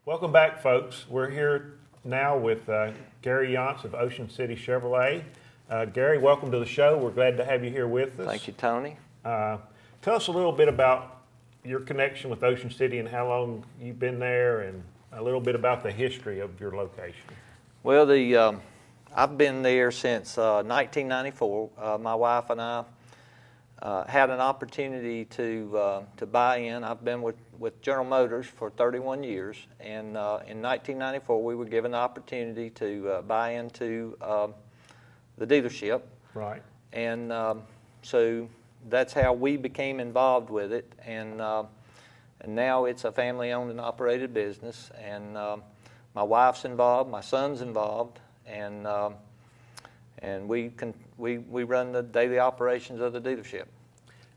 Welcome back, folks. We're here now with Gary Yonts of Ocean City Chevrolet. Gary, welcome to the show. We're glad to have you here with us. Thank you, Tony. Tell us a little bit about your connection with Ocean City and how long you've been there, and a little bit about the history of your location. Well, I've been there since 1994. My wife and I had an opportunity to buy in. I've been with General Motors for 31 years, and in 1994 we were given the opportunity to buy into the dealership. Right. And so that's how we became involved with it, and now it's a family-owned and operated business, and my wife's involved, my son's involved, and we run the daily operations of the dealership.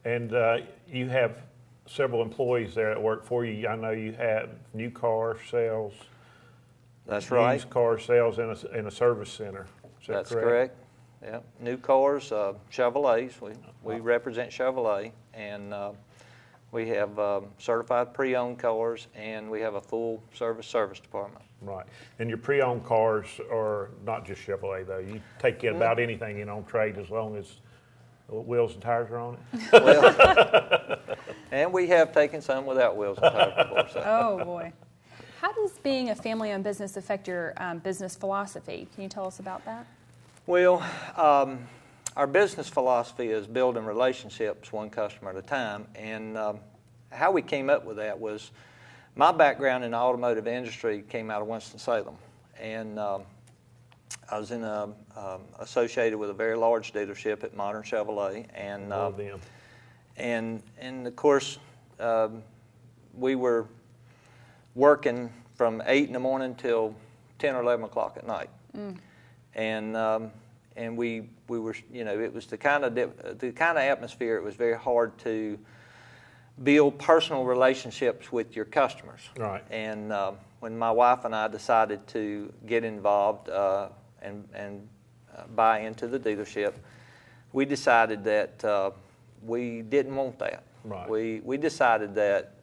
And you have several employees there that work for you. I know you have new car sales. That's right. Used car sales in a service center. Is that That's correct? correct. Yeah, new cars, Chevrolets. We represent Chevrolet, and we have certified pre-owned cars, and we have a full service department. Right. And your pre-owned cars are not just Chevrolet, though. You take about anything in on trade as long as wheels and tires are on it. Well, and we have taken some without wheels and tires before. So. Oh, boy. How does being a family-owned business affect your business philosophy? Can you tell us about that? Well, our business philosophy is building relationships one customer at a time, and how we came up with that was my background in the automotive industry came out of Winston-Salem, and I was associated with a very large dealership at Modern Chevrolet, and of course we were working from 8 in the morning till 10 or 11 o'clock at night. And we were, it was the kind of atmosphere. It was very hard to build personal relationships with your customers. Right. And when my wife and I decided to get involved and buy into the dealership, we decided that we didn't want that. Right. We decided that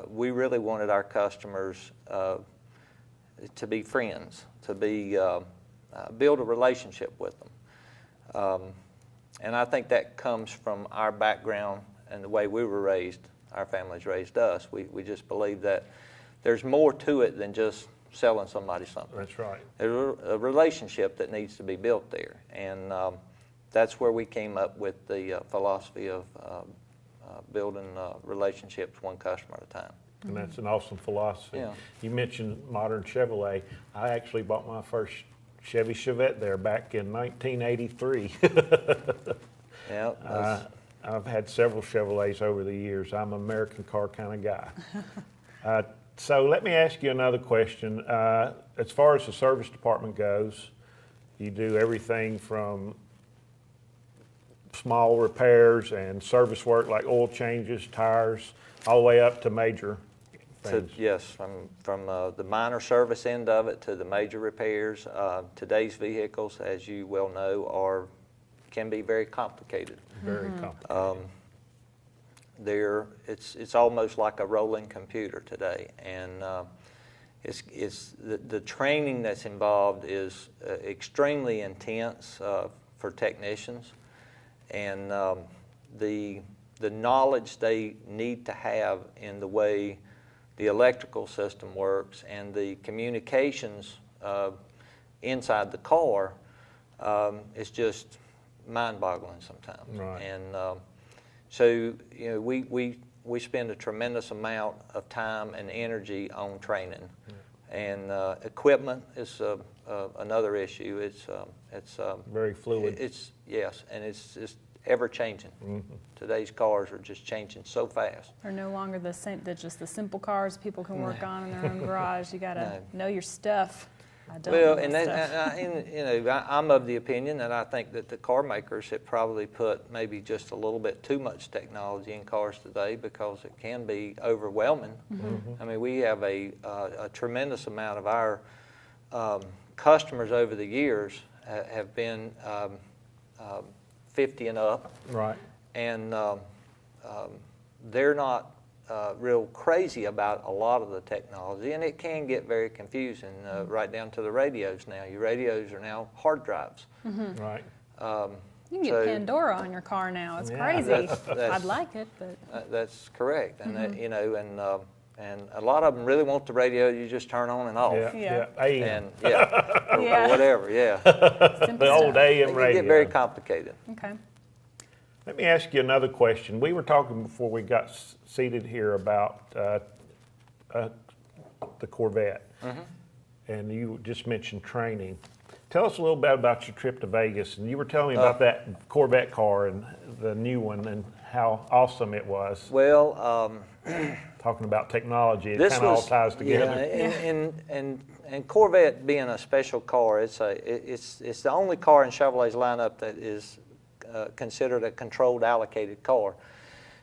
we really wanted our customers to be friends, to be build a relationship with them. And I think that comes from our background and the way we were raised. Our families raised us. We just believe that there's more to it than just selling somebody something. That's right. There's a relationship that needs to be built there. And that's where we came up with the philosophy of building relationships one customer at a time. And that's an awesome philosophy. Yeah. You mentioned Modern Chevrolet. I actually bought my first Chevy Chevette there back in 1983. Yeah, I've had several Chevrolets over the years. I'm an American car kind of guy. So let me ask you another question. As far as the service department goes, you do everything from small repairs and service work like oil changes, tires, all the way up to major things. Yes, from the minor service end of it to the major repairs. Today's vehicles, as you well know, can be very complicated. Very complicated. It's almost like a rolling computer today, and it's the training that's involved is extremely intense for technicians, and the knowledge they need to have in the way the electrical system works and the communications inside the car is just mind-boggling sometimes. Right. And so we spend a tremendous amount of time and energy on training, and equipment is another issue. It's very fluid. Yes, and it's ever changing. Today's cars are just changing so fast. They're no longer the same. They're just the simple cars people can work on in their own garage. You got to know your stuff. I don't know my stuff. I'm of the opinion that I think that the car makers have probably put maybe just a little bit too much technology in cars today because it can be overwhelming. I mean, we have a tremendous amount of our customers over the years have been 50 and up. Right. And they're not real crazy about a lot of the technology, and it can get very confusing, right down to the radios now. Your radios are now hard drives. Right. You can get Pandora on your car now. It's crazy. I'd like it, but that's correct, and that, and a lot of them really want the radio you just turn on and off. Yeah. AM. And or whatever. The old AM it radio. can get very complicated. Okay. Let me ask you another question. We were talking before we got seated here about the Corvette, and you just mentioned training. Tell us a little bit about your trip to Vegas, and you were telling me about that Corvette car and the new one and how awesome it was. Well, talking about technology, it kind of all ties together. And Corvette being a special car, it's the only car in Chevrolet's lineup that is considered a controlled allocated car,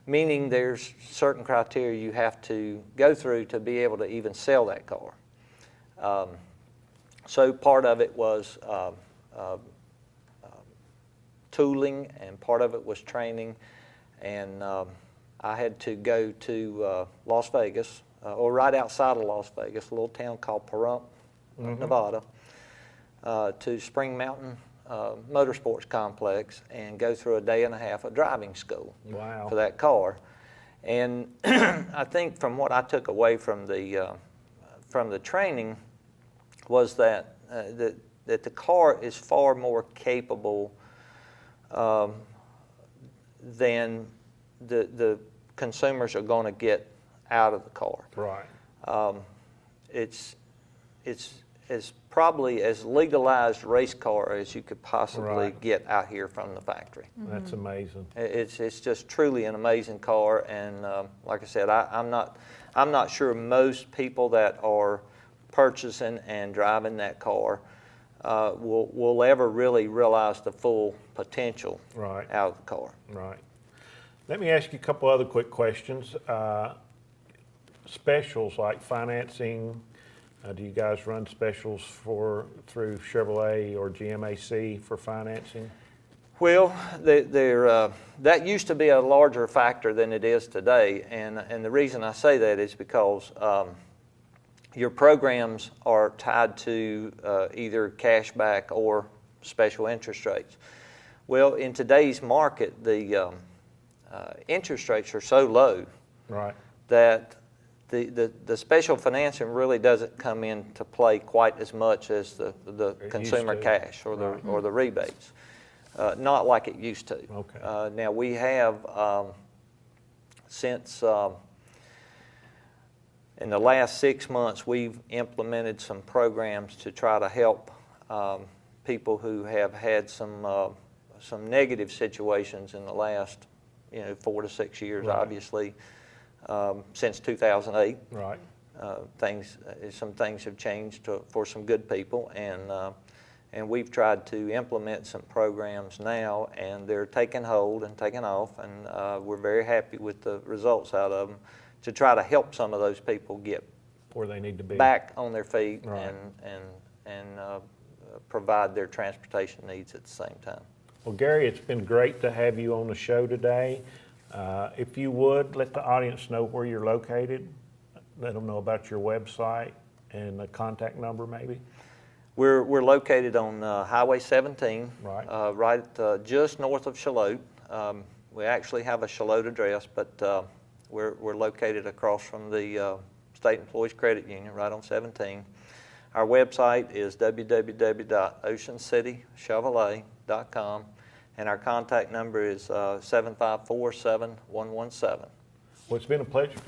meaning there's certain criteria you have to go through to be able to even sell that car. So part of it was tooling, and part of it was training, and I had to go to Las Vegas, or right outside of Las Vegas, a little town called Pahrump, Nevada, to Spring Mountain Motorsports Complex and go through a day and a half of driving school for that car. And I think from what I took away from the training was that the car is far more capable than the consumers are going to get out of the car. Right. It's probably as legalized race car as you could possibly get out here from the factory. That's amazing. It's just truly an amazing car, and like I said, I'm not sure most people that are purchasing and driving that car will ever really realize the full potential out of the car. Right. Let me ask you a couple other quick questions. Specials like financing, do you guys run specials through Chevrolet or GMAC for financing? Well, that used to be a larger factor than it is today, and the reason I say that is because your programs are tied to either cash back or special interest rates. Well, in today's market, the interest rates are so low that the special financing really doesn't come into play quite as much as the consumer cash or the rebates. Not like it used to. Okay. Now we have since in the last 6 months we've implemented some programs to try to help people who have had some negative situations in the last 4 to 6 years, obviously. Since 2008, some things have changed for some good people, and we've tried to implement some programs now, and they're taking hold and taking off, and we're very happy with the results out of them to try to help some of those people get where they need to be back on their feet and provide their transportation needs at the same time. Well, Gary, it's been great to have you on the show today. If you would, let the audience know where you're located. Let them know about your website and the contact number, maybe. We're located on Highway 17, right just north of Charlotte. We actually have a Charlotte address, but we're located across from the State Employees Credit Union, right on 17. Our website is www.oceancitychevrolet.com. And our contact number is 754-7117. Well, it's been a pleasure.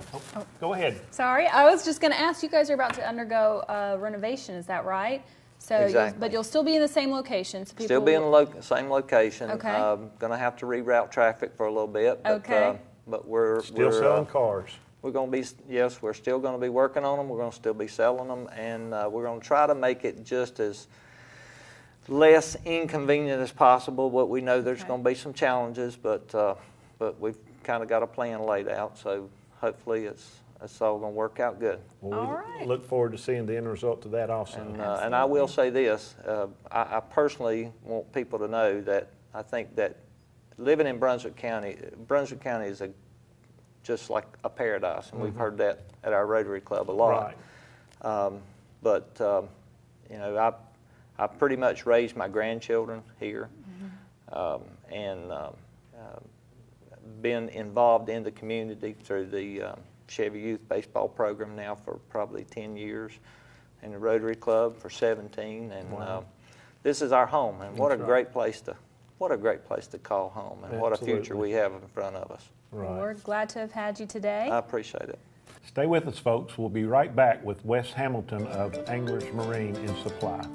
Go ahead. Sorry, I was just going to ask, you guys are about to undergo renovation, is that right? So exactly. But you'll still be in the same location. So still be in the same location. Okay. Going to have to reroute traffic for a little bit. But, okay. But we're still selling cars. We're going to be, yes, we're still going to be working on them. We're going to still be selling them, and we're going to try to make it just as less inconvenient as possible, but we know there's going to be some challenges, but we've kind of got a plan laid out, so hopefully it's all going to work out good. Well, we look forward to seeing the end result of that also. And I will say this, I personally want people to know that I think that living in Brunswick County is just like a paradise, and we've heard that at our Rotary Club a lot. Right. You know, I pretty much raised my grandchildren here, and been involved in the community through the Chevy Youth Baseball Program now for probably 10 years, and the Rotary Club for 17, and this is our home, and what a great place to call home, and what a future we have in front of us. Well, we're glad to have had you today. I appreciate it. Stay with us, folks. We'll be right back with Wes Hamilton of Anglers Marine and Supply.